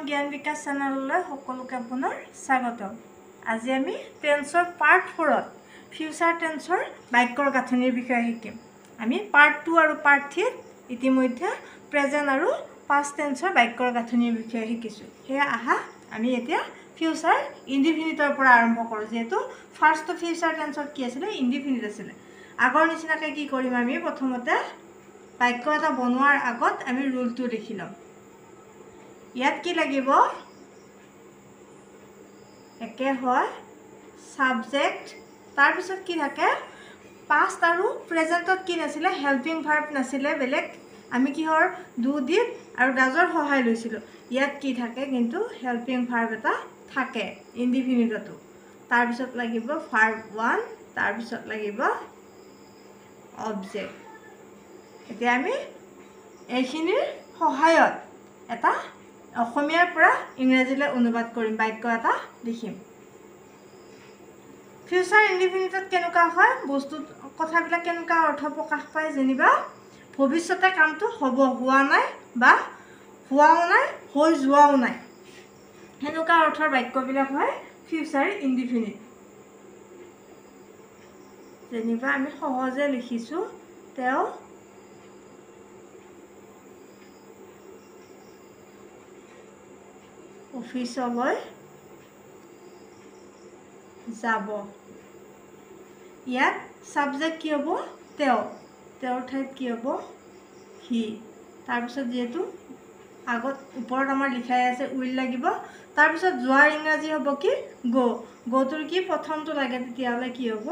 জ্ঞান বিকাশ চেনেললৈ সকলোকে পুনৰ স্বাগতম। আজি আমি টেন্সৰ পাৰ্ট 4ত ফিউচাৰ টেন্সৰ বাক্যৰ গাঁথনিৰ বিষয়ে শিকিম। আমি পাৰ্ট 2 আৰু পাৰ্ট 3ত ইতিমধ্যে প্ৰেজেন্ট আৰু পাষ্ট টেন্সৰ বাক্যৰ গাঁথনিৰ বিষয়ে শিকিছোঁ। সেয়া আহা আমি এতিয়া ফিউচাৰ ইনডিফিনিটৰ পৰা আৰম্ভ কৰোঁ, যিহেতু ফাৰ্ষ্ট ফিউচাৰ টেন্সত কি আছিলে, ইনডিফিনিট আছিলে। আগৰ নিচিনাকৈ কি কৰিম, আমি প্ৰথমতে বাক্য এটা বনোৱাৰ আগত আমি ৰুলটো লিখি ল'ম। ইয়াত কি লাগিব, একে হয় সাবজেক্ট, তাৰপিছত কি থাকে পাষ্ট আৰু প্ৰেজেন্টত কি নাছিলে, হেল্পিং ভাৰ্ব নাছিলে বেলেগ, আমি কিহৰ ডু ডিড আৰু ডাজৰ সহায় লৈছিলোঁ। ইয়াত কি থাকে কিন্তু হেল্পিং ভাৰ্ব এটা থাকে ইনডিফিনিটতো। তাৰপিছত লাগিব ভাৰ্ব 1, তাৰপিছত লাগিব অবজেক্ট। এতিয়া আমি এইখিনিৰ সহায়ত এটা অসমীয়াৰ পৰা ইংৰাজীলৈ অনুবাদ কৰিম, বাক্য এটা লিখিম। ফিউচাৰ ইনডিফিনিটত কেনেকুৱা হয়, বস্তুত কথাবিলাক কেনেকুৱা অৰ্থ প্ৰকাশ পায়, যেনিবা ভৱিষ্যতে কামটো হ'ব, হোৱা নাই বা হোৱাও নাই, হৈ যোৱাও নাই, সেনেকুৱা অৰ্থৰ বাক্যবিলাক হয় ফিউচাৰ ইনডিফিনিট। যেনিবা আমি সহজে লিখিছোঁ, তেওঁ অফিচলৈ যাব। ইয়াত সাবজেক্ট কি হ'ব, তেওঁ, তেওঁৰ ঠাইত কি হ'ব, হি। তাৰপিছত যিহেতু আগত ওপৰত আমাৰ লিখাই আছে উইল লাগিব, তাৰপিছত যোৱাৰ ইংৰাজী হ'ব কি, গ'। গ'টোৰ কি প্ৰথমটো লাগে, তেতিয়াহ'লে কি হ'ব,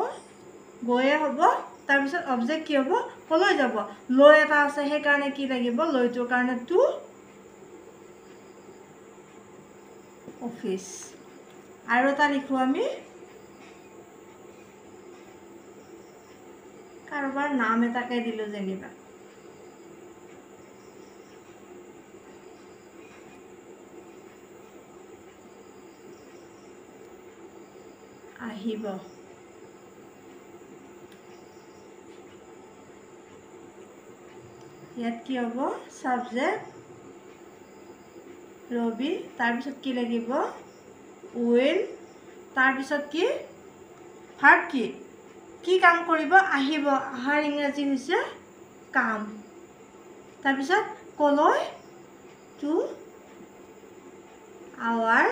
গ'য়ে হ'ব। তাৰপিছত অবজেক্ট কি হ'ব, ক'লৈ যাব, লৈ এটা আছে, সেইকাৰণে কি লাগিব, লৈটোৰ কাৰণে টু অফিচ। আৰু এটা লিখোঁ আমি, কাৰোবাৰ নাম এটাকে দিলোঁ, যেনিবা আহিব। ইয়াত কি হ'ব, সাবজেক্ট ৰবি, তাৰপিছত কি লাগিব, উইল, তাৰপিছত কি ভাৰ্ব, কি কাম কৰিব, আহিব, অহাৰ ইংৰাজী হৈছে কাম। তাৰপিছত ক'লৈ, টু আৱাৰ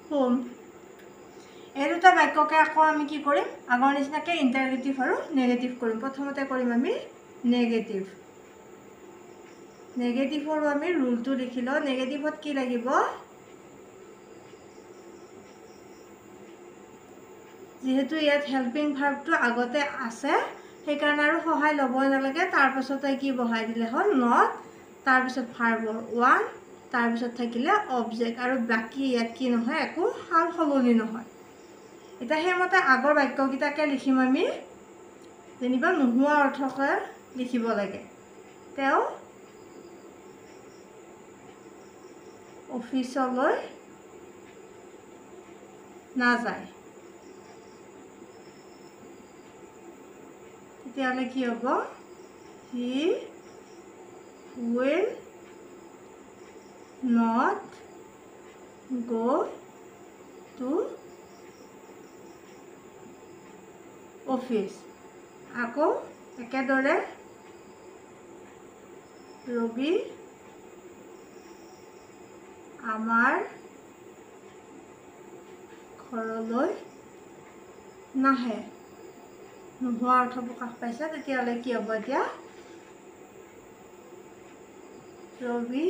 হোম। এই দুটা বাক্যকে আকৌ আমি কি কৰিম, আগৰ নিচিনাকৈ ইণ্টাৰগেটিভ আৰু নেগেটিভ কৰিম। প্ৰথমতে কৰিম আমি নেগেটিভ। নেগেটিভৰো আমি ৰুলটো লিখি লওঁ। নেগেটিভত কি লাগিব, যিহেতু ইয়াত হেল্পিং ভাৰ্বটো আগতে আছে, সেইকাৰণে আৰু সহায় ল'বই নালাগে, তাৰপাছতে কি বহাই দিলে হ'ল, নট, তাৰপিছত ভাৰ্বৰ 1, তাৰপিছত থাকিলে অবজেক্ট, আৰু বাকী ইয়াত কি নহয়, একো সাল সলনি নহয়। এতিয়া সেইমতে আগৰ বাক্যকেইটাকে লিখিম আমি, যেনিবা নোহোৱা অৰ্থকে লিখিব লাগে। তেওঁ অফিচলৈ নাযায়। তেতিয়াহ'লে কি হ'ব, he will not go' to office. আকৌ একেদৰে ৰবি আমাৰ ঘৰলৈ নাহে। নোহোৱা অৰ্থ প্ৰকাশ পাইছে, তেতিয়াহ'লে কি হ'ব, এতিয়া Rabi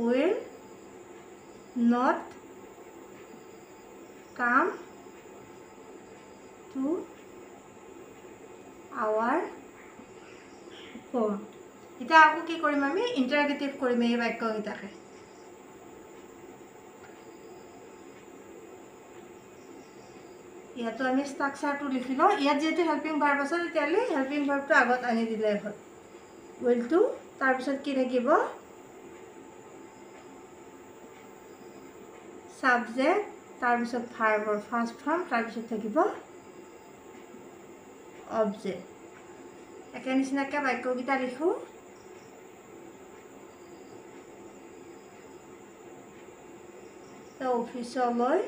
will not come to our home. এতিয়া আকৌ কি কৰিম, আমি ইণ্টাৰগেটিভ কৰিম এই বাক্যকেইটাকে। ইয়াতো আমি ষ্ট্ৰাকচাৰটো লিখি লওঁ। ইয়াত যিহেতু হেল্পিং ভাৰ্ব আছে, তেতিয়াহ'লে হেল্পিং ভাৰ্বটো আগত আনি দিলেই হ'ল, উইলটো, তাৰপিছত কি থাকিব, সাবজেক্ট, তাৰপিছত ভাৰ্বৰ ফাৰ্ষ্ট ফৰ্ম, তাৰপিছত থাকিব অবজেক্ট। একে নিচিনাকৈ বাক্যকেইটা লিখোঁ। তেওঁ অফিচলৈ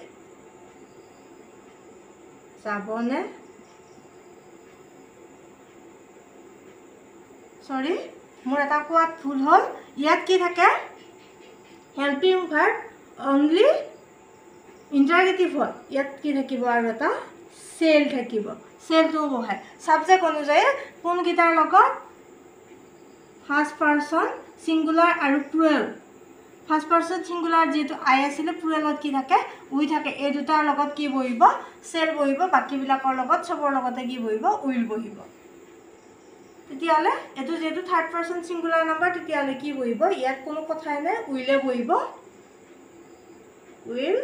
যাবনে সৰি মোৰ এটা কোৱাত ভুল হ'ল ইয়াত কি থাকে হেল্পিং ভাৰ্ব অনলি ইন্টাৰগেটিভ হয় ইয়াত কি থাকিব আৰু এটা সেল থাকিব সেলটো বহাই সাবজেক্ট অনুযায়ী কোন গিটাৰ লগত ফাৰ্স্ট পাৰসন সিঙ্গুলাৰ আৰু প্লুৰেল ফাৰ্স্ট পাৰসন সিঙ্গুলাৰ যেটো আই আছিল প্লুৰেলত কি থাকে উই থাকে এই দুটাৰ লগত কি বহিব সেল বহিব বাকি বিলাকৰ লগত সবৰ লগতে কি বহিব উইল বহিব তেতিয়ালে এটো যেটো থাৰ্ড পাৰসন সিঙ্গুলাৰ নাম্বাৰ তেতিয়ালে কি বহিব ইয়াত কোনো কথাই নাই উইলে বহিব will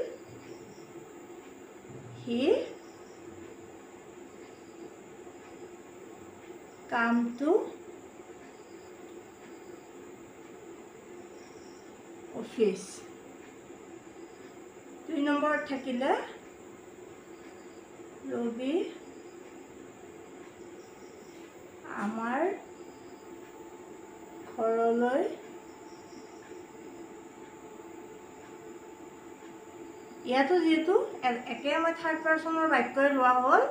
he come to office 2 number থাকিলে ৰবি আমাৰ ঘৰলৈ ইয়াতো যেটো একে মই থাৰ্ড পাৰসনৰ বাক্যই লোৱা হ'ল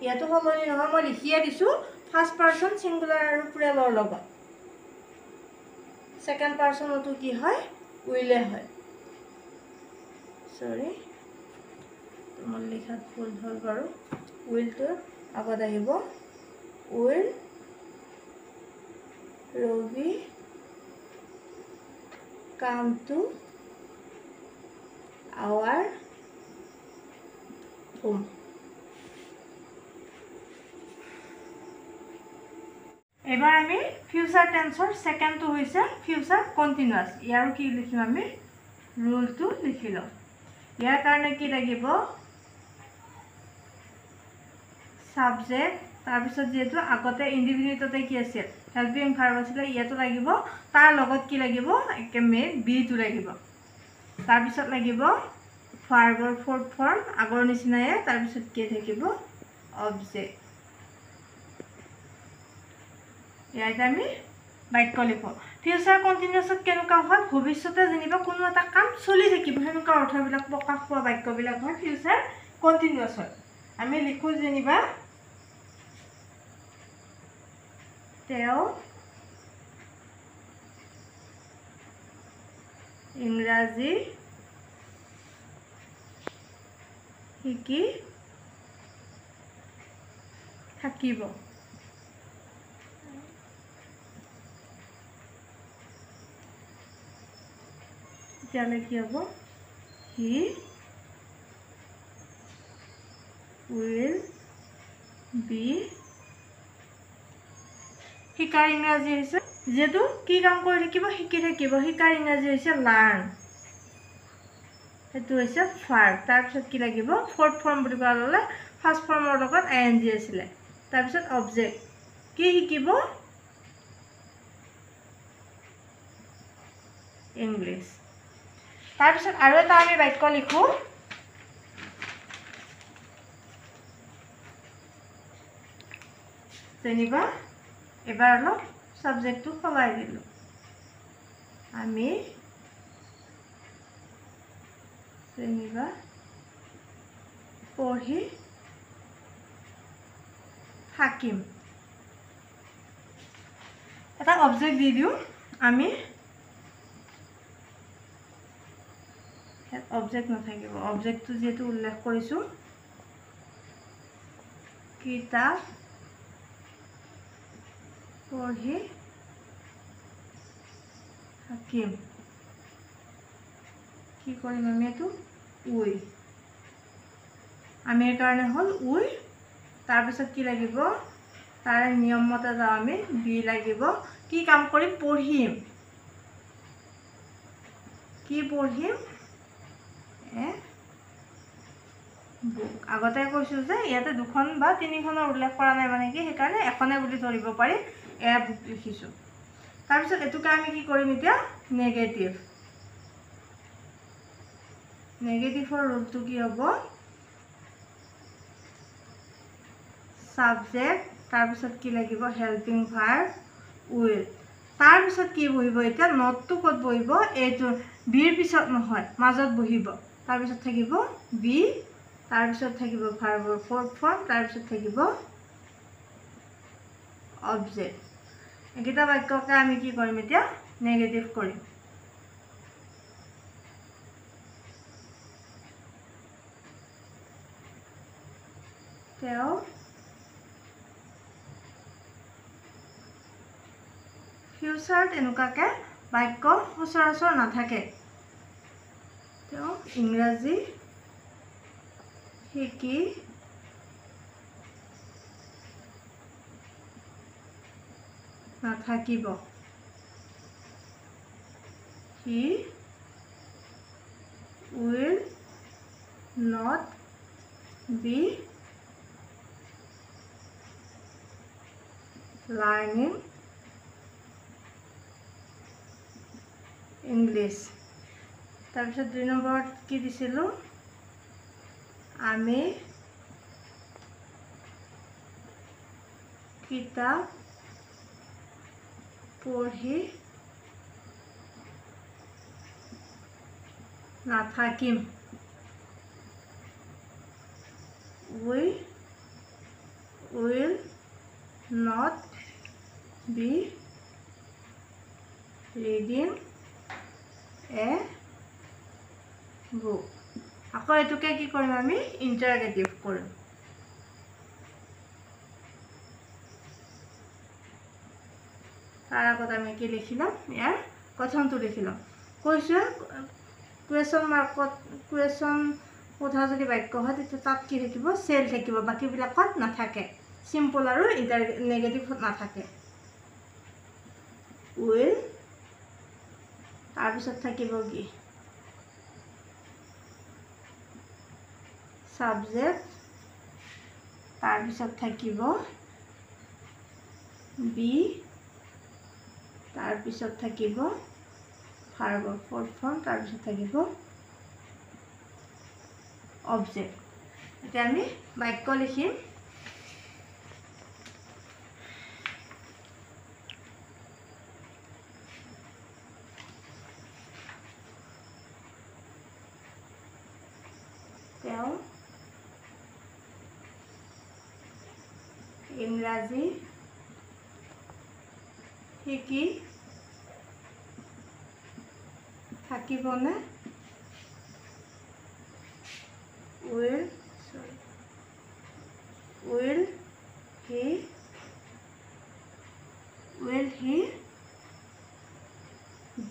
ইয়াতো হলনি নহয় মই লিখিয়ে দিছো ফাৰ্স্ট পাৰসন সিঙ্গুলাৰ আৰু প্লুৰেলৰ লগত সেকেন্ড পাৰসনটো কি হয় উইলে হয় সৰি তোমাৰ লিখাত ভুল হ'ল বাৰু উইলটো আগত আহিব will Ravi come to our home এবাৰ আমি ফিউচাৰ টেন্সৰ সেকেন্ডটো হৈছে ফিউচাৰ কন্টিনিউয়াস ইয়াৰ কি লিখিম আমি ৰুলটো লিখিলো ইয়াৰ কাৰণে কি লাগিব সাবজেক্ট তাৰ পিছত যেটো আগতে ইন্ডিভিজুৱেলতে কি আছিল হেল্পিং ভাৰ্ব আছিল ইয়াতো লাগিব তাৰ লগত কি লাগিব একে মেইন বি টো লাগিব তাৰ পিছত লাগিব ভাৰ্বৰ ফৰ্থ ফৰ্ম আগৰ নিচিনায়ে তাৰ পিছত কি থাকিব অবজেক্ট ইয়াত আমি বাক্য লিখো ফিউচাৰ কন্টিনিউয়াছত কেনেকা হয় ভৱিষ্যতে যেনিবা কোনো এটা কাম চলি থাকিব হেনকা অৰ্থবিলাক প্ৰকাশ পোৱা বাক্যবিলাক হয় ফিউচাৰ কন্টিনিউয়াছ হয় আমি লিখো যেনিবা তেওঁ ইংৰাজী শিকি থাকিব তেতিয়ালে কি হ'ব হি will be শিকাৰ ইংৰাজী হৈছে যেটো কি কাম কৰি থাকিব শিকি থাকিব শিকাৰ ইংৰাজী হৈছে লাৰ্ন এটো হৈছে ভাৰ্ব তাৰ পিছত কি লাগিব ফৰ্থ ফৰ্ম বুলি কোৱা হলে ফাৰ্স্ট ফৰ্মৰ লগত আইএনজি আছিল তাৰ পিছত অবজেক্ট কি শিকিব ইংলিশ তাৰ পিছত আৰু এটা আমি বাক্য লিখো যেনিবা এবাৰ অলপ সাবজেক্টটো সলাই দিলো আমি যেনিবা পঢ়ি থাকিম এটা অবজেক্ট দি দিও আমি অবজেক্ট নাথাকিব অবজেক্টটো যেটো উল্লেখ কৰিছো কিতাপ পঢ়ি থাকিম কি কৰিম আমি এটো উই আমি কাৰণে হল উই তাৰ পিছত কি লাগিব তাৰ নিয়ম মতে যাও আমি বি লাগিব কি কাম কৰি পঢ়িম কি পঢ়িম বুক আগতে কৈছো যে ইয়াতে দুখন বা তিনিখনৰ উল্লেখ কৰা নাই মানে কি হেকাৰণে এখনে বুলি ধৰিব পাৰি এ বুক লিখিছো তাৰ পিছত এটুকা আমি কি কৰিম এতিয়া নেগেটিভ নেগেটিভৰ ৰুলটো কি হ'ব সাবজেক্ট তাৰ পিছত কি লাগিব হেল্পিং ভাৰ্ব উইল তাৰ পিছত কি বহিব এতিয়া নটটো কত বহিব এইটো বিৰ পিছত নহয় মাজত বহিব তাৰপিছত থাকিব বি, তাৰপিছত থাকিব ভাৰ্বৰ ফৰ্থ ফৰ্ম, তাৰপিছত থাকিব অবজেক্ট। এইকেইটা বাক্যকে আমি কি কৰিম এতিয়া নেগেটিভ কৰিম। তেওঁ ফিউচাৰত এনেকুৱাকৈ বাক্য সচৰাচৰ নাথাকে। তেওঁ ইংৰাজী শিকি নাথাকিব। He will not be learning English. তাৰপিছত 2 নম্বৰত কি দিছিলোঁ? আমি কিতাপ পঢ়ি নাথাকিম। We will not be reading a book. আকৌ এটোকে কি কৰিম আমি ইন্টাৰগেটিভ কৰিম। তাৰ আগত আমি কি লিখিলাম ইয়াৰ কথনটো লিখিলাম। কৈছে কুৱেশ্যন মাৰ্কত কুৱেশ্যন সোধা যদি বাক্য হয় তেতিয়া তাত কি থাকিব চেল থাকিব, বাকীবিলাকত নাথাকে। সিম্পল আৰু নেগেটিভ নাথাকে। উইল তাৰপিছত থাকিব কি সাবজেক্ট, তাৰপিছত থাকিব বি, তাৰপিছত থাকিব ভাৰ্বৰ ফৰ্থ ফৰ্ম, তাৰপিছত থাকিব অবজেক্ট। এতিয়া আমি বাক্য লিখিম। তেওঁ ইংৰাজী শিকি থাকিবনে? Will he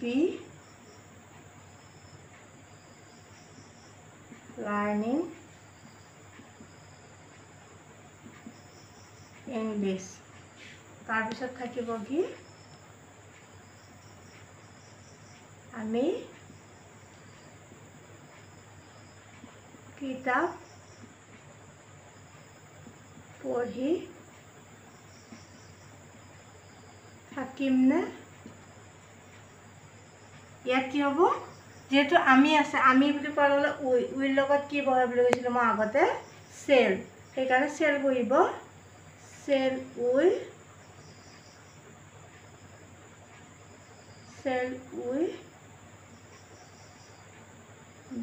be learning English? তাৰপিছত থাকিব কি আমি কিতাপ পঢ়ি থাকিমনে? ইয়াত কি হ'ব যেহেতু আমি আছে আমি বুলি কোৱাৰ লগে উইৰ লগত কি বহে বুলি কৈছিলোঁ মই আগতে চেল, সেইকাৰণে চেল বহিব। Shall we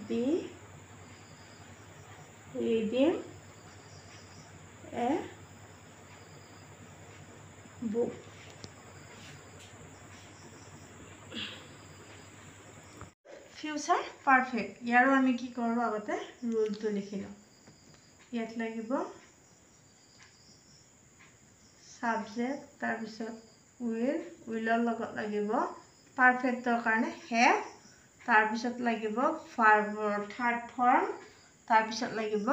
be reading a book. Future perfect, ইয়াৰো আমি কি কৰোঁ আগতে ৰুলটো লিখি লওঁ। ইয়াত লাগিব সাবজেক্ট, তাৰপিছত উইলৰ লগত লাগিব পাৰফেক্টৰ কাৰণে হেভ, তাৰপিছত লাগিব ভাৰ্বৰ থাৰ্ড ফৰ্ম, তাৰপিছত লাগিব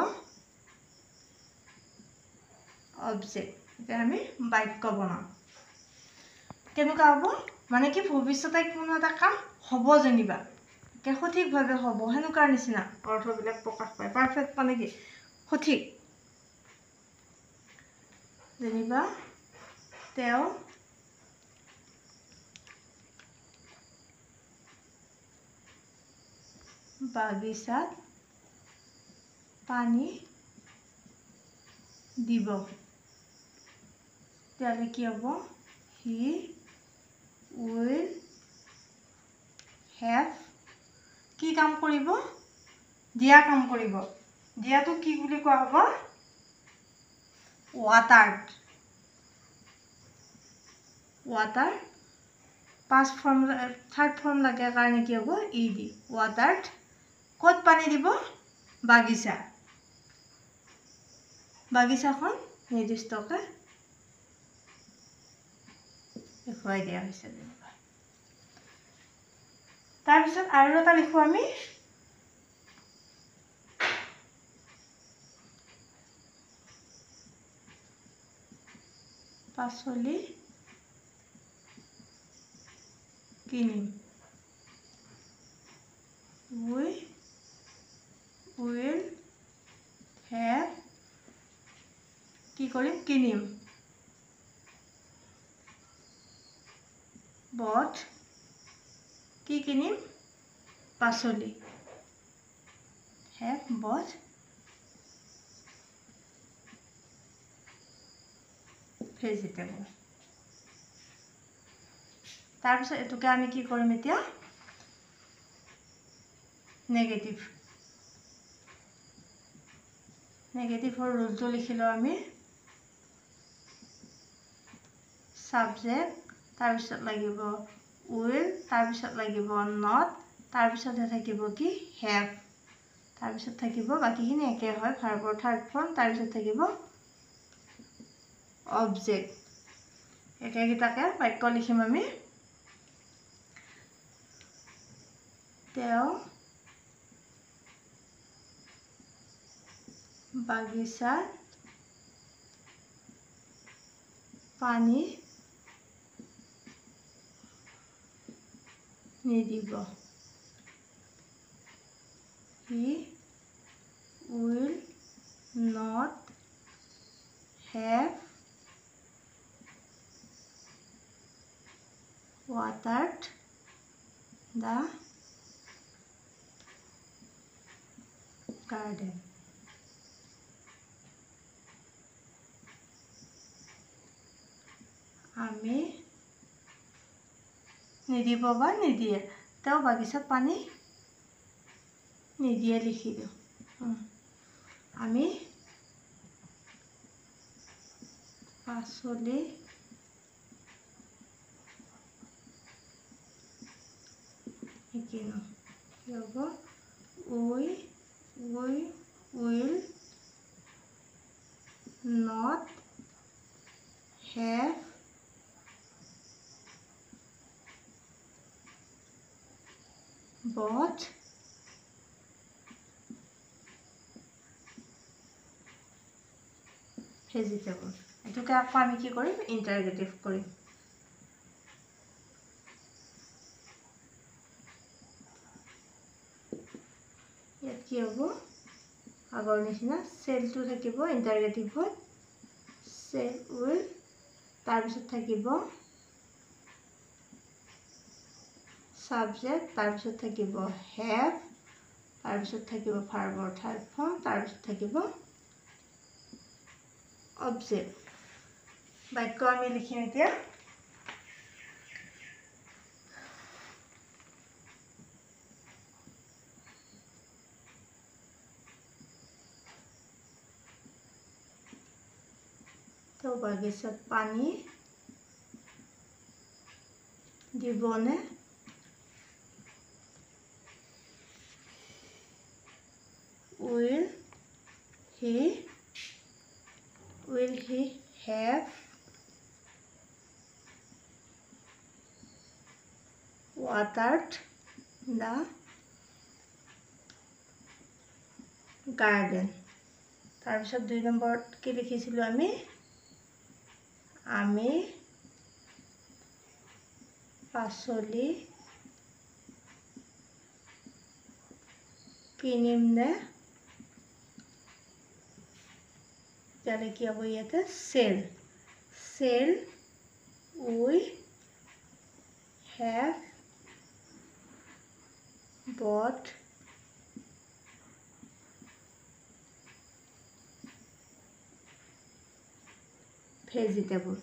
অবজেক্ট। এতিয়া আমি বাক্য বনাম। কেনেকুৱা হ'ব মানে কি ভৱিষ্যতে কোনো এটা কাম হ'ব যেনিবা সঠিকভাৱে হ'ব সেনেকুৱাৰ নিচিনা অৰ্থবিলাক প্ৰকাশ পায়। পাৰফেক্ট মানে কি সঠিক। যেনিবা তেওঁ বাগিচাত পানী দিব, তেতিয়াহ'লে কি হ'ব হি উইল হেভ কি কাম কৰিব দিয়া কাম কৰিব দিয়াটো কি বুলি কোৱা হ'ব ৱাটাৰ ৱাটাৰ থাৰ্ড ফৰ্ম লাগে কাৰণে কি হ'ব ই দি ৱাটাৰ ক'ত পানী দিব বাগিচাখন নিৰ্দিষ্টকৈ দেখুৱাই দিয়া হৈছে যেনিবা তাৰপিছত আৰু এটা লিখোঁ আমি পাচলি কিনিম we will have কি কৰিম কিনিম but কি কিনিম পাচলি have but vegetable তাৰপিছত এটোকে আমি কি কৰিম এতিয়া নেগেটিভৰ ৰুলটো লিখিলোঁ আমি সাবজেক্ট তাৰপিছত লাগিব will তাৰপিছত লাগিব not তাৰপিছতহে থাকিব কি have তাৰপিছত থাকিব বাকিখিনি একে হয় ভাৰ্বৰ থাৰ্ড ফৰ্ম তাৰপিছত থাকিব অবজেক্ট একেগিটাকে বাক্য লিখিম আমি তেওঁ বাগিচাত পানী নিদিব he will not have watered the garden আমি নিদিব বা নিদিয়ে তেওঁ বাগিচাত পানী নিদিয়ে লিখি দিওঁ আমি পাচলি কিনো কি হ'ব we will not have but vegetable এটোকে আকৌ আমি কি কৰিম ইন্টাৰগেটিভ কৰিম ইয়াত কি হ'ব আগৰ নিচিনা সেলটো থাকিব ইন্টাৰগেটিভত সেল will তাৰপিছত থাকিব সাবজেক্ট তাৰপিছত থাকিব have তাৰপিছত থাকিব ভাৰ্বৰ থাৰ্ড ফৰ্ম তাৰপিছত থাকিব অবজেক্ট বাক্য আমি লিখিম এতিয়া তো বাগিচাত পানী দিবনে will he have watered the garden তাৰপিছত 2 নম্বৰত কি লিখিছিলোঁ আমি পাচলি কিনিম নে তাহলে কি হবে ইয়াতে সেল we have bought vegetable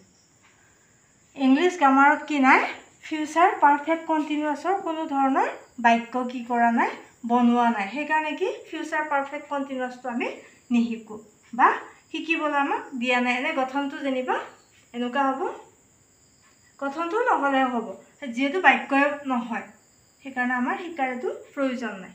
English গ্ৰামাৰত কি নাই ফিউচাৰ পাৰফেক্ট কন্টিনিউয়াছৰ কোনো ধৰণৰ বাক্য কি কৰা নাই বনোৱা নাই সেইকাৰণে কি ফিউচাৰ পাৰফেক্ট কণ্টিনিউয়াছটো আমি নিশিকোঁ বা শিকিবলৈ আমাক দিয়া নাই এনে গঠনটো যেনিবা এনেকুৱা হ'ব গঠনটো নহ'লে হ'ব যিহেতু বাক্যই নহয় সেইকাৰণে আমাৰ শিকাৰ এইটো প্ৰয়োজন নাই